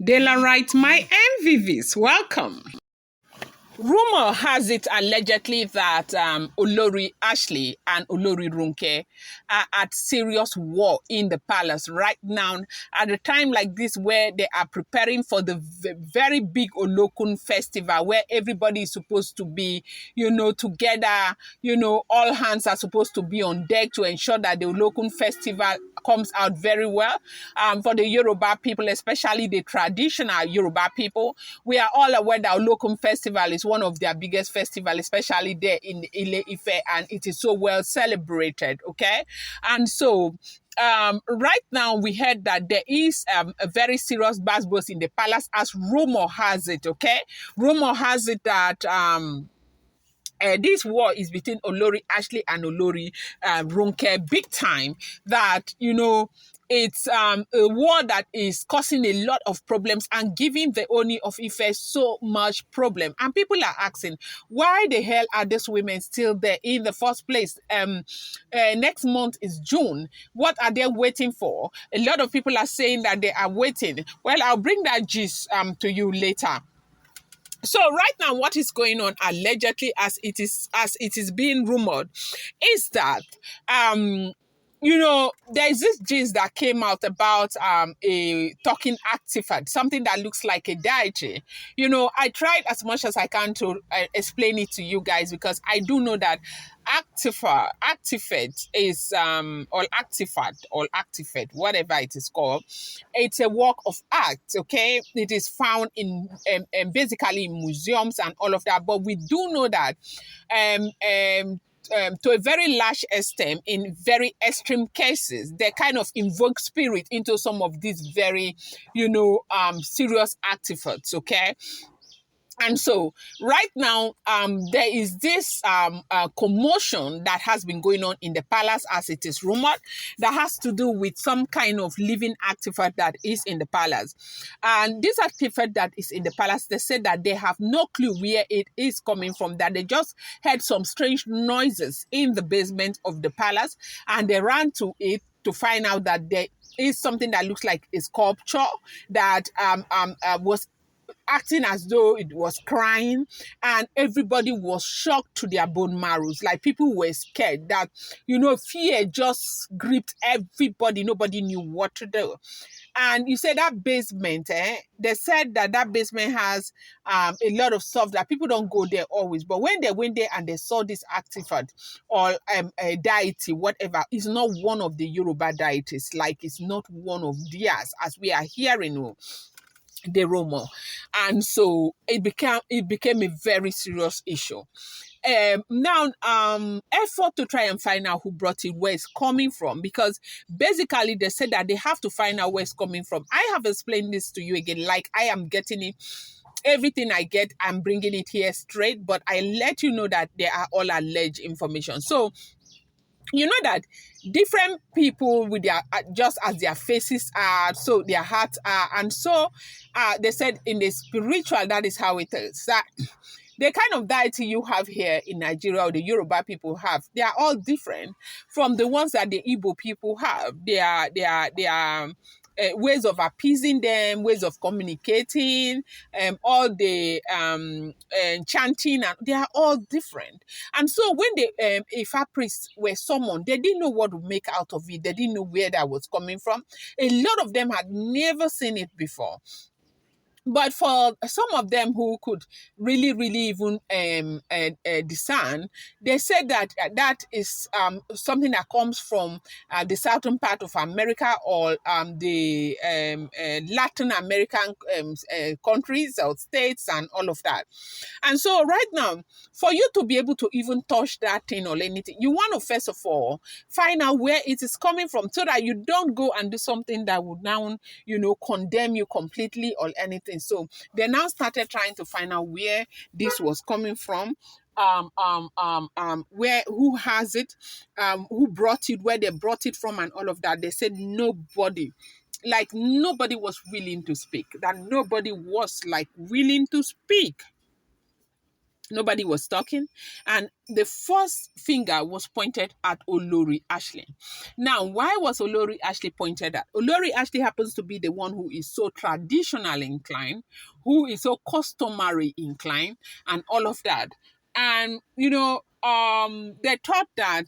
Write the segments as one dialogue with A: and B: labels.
A: Daylight, my MVVs, welcome. Rumor has it allegedly that Olori Ashley and Olori Runke are at serious war in the palace right now at a time like this where they are preparing for the very big Olokun festival where everybody is supposed to be, together, all hands are supposed to be on deck to ensure that the Olokun festival comes out very well. For the Yoruba people, especially the traditional Yoruba people, we are all aware that Olokun festival is one of their biggest festivals, especially there in Ile Ife, and it is so well celebrated, okay? And so right now we heard that there is a very serious buzz in the palace, as rumor has it, okay? Rumor has it that this war is between Olori Ashley and Olori Runke, big time. That it's a war that is causing a lot of problems and giving the Ooni of Ife so much problem. And people are asking, why the hell are these women still there in the first place? Next month is June. What are they waiting for? A lot of people are saying that they are waiting. Well, I'll bring that gist to you later. So right now, what is going on allegedly, as it is being rumored, is that there is this gist that came out about a talking artifact, something that looks like a deity. I tried as much as I can to explain it to you guys, because I do know that artifact is or artifact, whatever it is called. It's a work of art, okay? It is found in basically in museums and all of that. But we do know that to a very large extent, in very extreme cases, they kind of invoke spirit into some of these very, serious artifacts, okay? And so right now, there is this commotion that has been going on in the palace, as it is rumored, that has to do with some kind of living artifact that is in the palace. And this artifact that is in the palace, they said that they have no clue where it is coming from, that they just heard some strange noises in the basement of the palace, and they ran to it to find out that there is something that looks like a sculpture that was acting as though it was crying, and everybody was shocked to their bone marrows. Like, people were scared that, fear just gripped everybody. Nobody knew what to do. And you say that basement, they said that basement has a lot of stuff that people don't go there always. But when they went there and they saw this artifact or a deity, whatever, it's not one of the Yoruba deities. Like, it's not one of theirs, as we are hearing the rumor. And so it became a very serious issue. Now, effort to try and find out who brought it, where it's coming from, because basically they said that they have to find out where it's coming from. I have explained this to you again, like I am getting it. Everything I get, I'm bringing it here straight, but I let you know that they are all alleged information. So you know that different people with their just as their faces are, so their hearts are, and so they said in the spiritual, that is how it is. That the kind of deity you have here in Nigeria, or the Yoruba people have, they are all different from the ones that the Igbo people have. They are ways of appeasing them, ways of communicating, all the chanting, and they are all different. And so when the Ifa priests were summoned, they didn't know what to make out of it. They didn't know where that was coming from. A lot of them had never seen it before. But for some of them who could really, really even discern, they said that that is something that comes from the southern part of America, or the Latin American countries or states and all of that. And so right now, for you to be able to even touch that thing or anything, you want to first of all find out where it is coming from, so that you don't go and do something that would now, condemn you completely or anything. So they now started trying to find out where this was coming from, where, who has it, who brought it, where they brought it from, and all of that. They said nobody. Like, nobody was willing to speak. That nobody was like willing to speak. Nobody was talking, and the first finger was pointed at Olori Ashley. Now, why was Olori Ashley pointed at? Olori Ashley happens to be the one who is so traditional inclined, who is so customary inclined, and all of that. And they thought that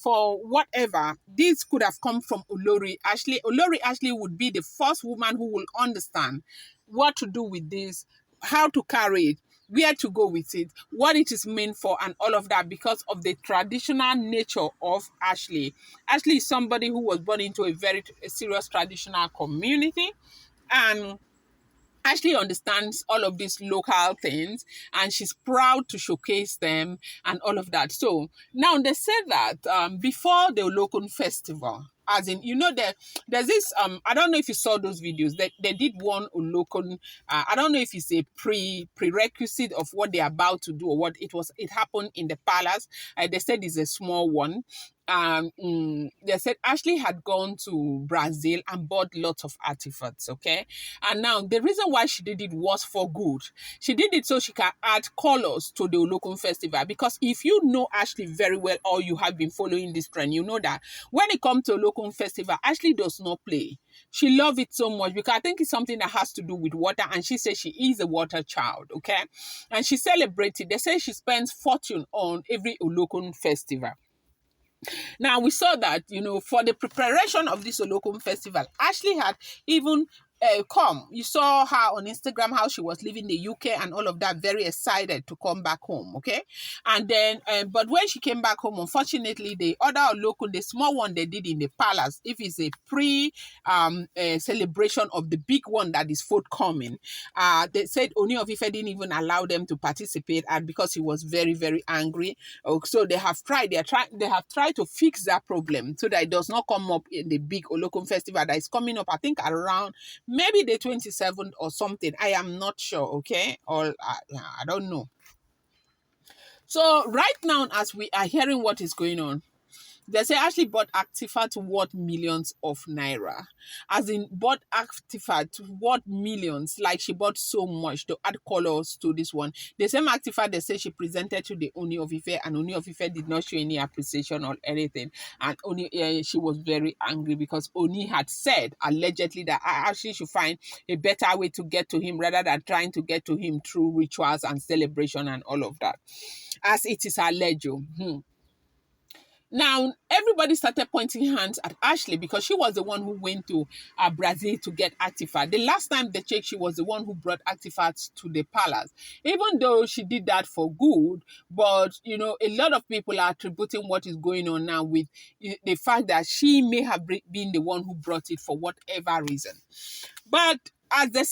A: for whatever, this could have come from Olori Ashley. Olori Ashley would be the first woman who will understand what to do with this, how to carry it, where to go with it, what it is meant for, and all of that, because of the traditional nature of Ashley. Ashley is somebody who was born into a very serious traditional community, and Ashley understands all of these local things, and she's proud to showcase them and all of that. So now they said that before the Olokun festival, as in, there's this, I don't know if you saw those videos, they did one Olokun, I don't know if it's a prerequisite of what they're about to do or what it happened in the palace. They said it's a small one. They said Ashley had gone to Brazil and bought lots of artifacts, okay? And now the reason why she did it was for good. She did it so she can add colors to the Olokun festival, because if you know Ashley very well, or you have been following this trend, you know that when it comes to Olokun festival, Ashley does not play. She loves it so much because I think it's something that has to do with water, and she says she is a water child, okay? And she celebrates it. They say she spends fortune on every Olokun festival. Now, we saw that, for the preparation of this Olokun festival, Ashley had even come. You saw her on Instagram, how she was leaving the UK and all of that, very excited to come back home, okay? And then, but when she came back home, unfortunately, the other Olokun, the small one they did in the palace, if it's a celebration of the big one that is forthcoming, they said Ooni of Ife didn't even allow them to participate, and because he was very, very angry. So they have tried to fix that problem so that it does not come up in the big Olokun festival that is coming up, I think around maybe the 27th or something. I am not sure, okay? Or I don't know. So right now, as we are hearing what is going on, they say Ashley bought artifacts worth millions of naira. As in, bought artifacts worth millions, like she bought so much to add colors to this one. The same artifact they say she presented to the Ooni of Ife, and Ooni of Ife did not show any appreciation or anything. And she was very angry because Ooni had said, allegedly, that Ashley should find a better way to get to him rather than trying to get to him through rituals and celebration and all of that, as it is alleged. Now, everybody started pointing hands at Ashley because she was the one who went to Brazil to get artifacts. The last time they checked, she was the one who brought artifacts to the palace. Even though she did that for good, but, a lot of people are attributing what is going on now with the fact that she may have been the one who brought it for whatever reason. But as they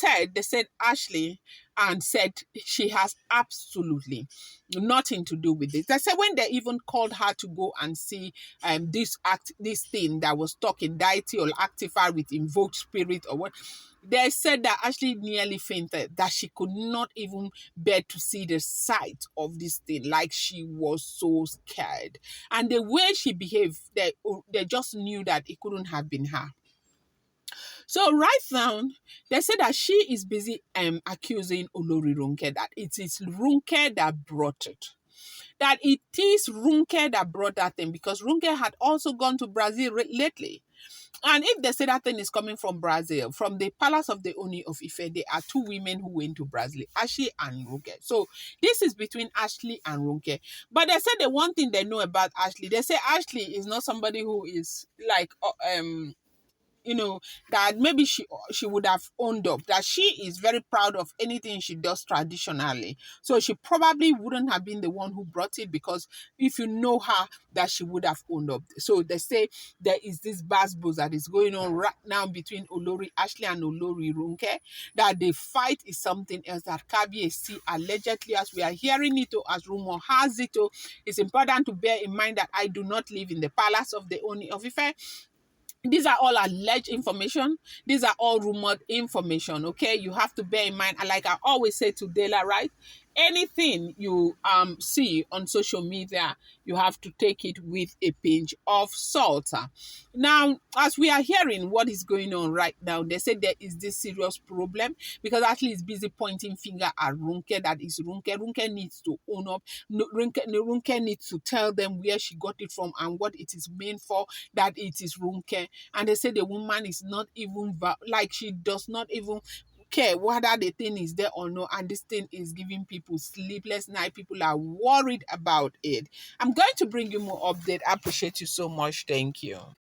A: said Ashley, and said she has absolutely nothing to do with this. They said when they even called her to go and see this thing that was talking, deity or artifact with invoked spirit or what, they said that Ashley nearly fainted, that she could not even bear to see the sight of this thing, like she was so scared. And the way she behaved, they just knew that it couldn't have been her. So right now, they say that she is busy accusing Olori Ronke that it is Ronke that brought it. That it is Ronke that brought that thing, because Ronke had also gone to Brazil lately. And if they say that thing is coming from Brazil, from the palace of the Ooni of Ife, there are two women who went to Brazil, Ashley and Ronke. So this is between Ashley and Ronke. But they say the one thing they know about Ashley, they say Ashley is not somebody who is like that maybe she would have owned up, that she is very proud of anything she does traditionally. So she probably wouldn't have been the one who brought it, because if you know her, that she would have owned up. So they say there is this basbos that is going on right now between Olori Ashley and Olori Ronke, that the fight is something else, that Kabiyesi allegedly, as we are hearing it, as rumor has it, it's important to bear in mind that I do not live in the palace of the Ooni of Ife. These are all alleged information. These are all rumored information, okay? You have to bear in mind, and like I always say to Dela, right? anything you see on social media, you have to take it with a pinch of salt. Now, as we are hearing what is going on right now, they say there is this serious problem because Ashley is busy pointing finger at Runke. That is Runke. Runke needs to own up. Runke needs to tell them where she got it from and what it is meant for, that it is Runke. And they say the woman is not even, like she does not even care whether the thing is there or not, and this thing is giving people sleepless night. People are worried about it. I'm going to bring you more update. I appreciate you so much. Thank you.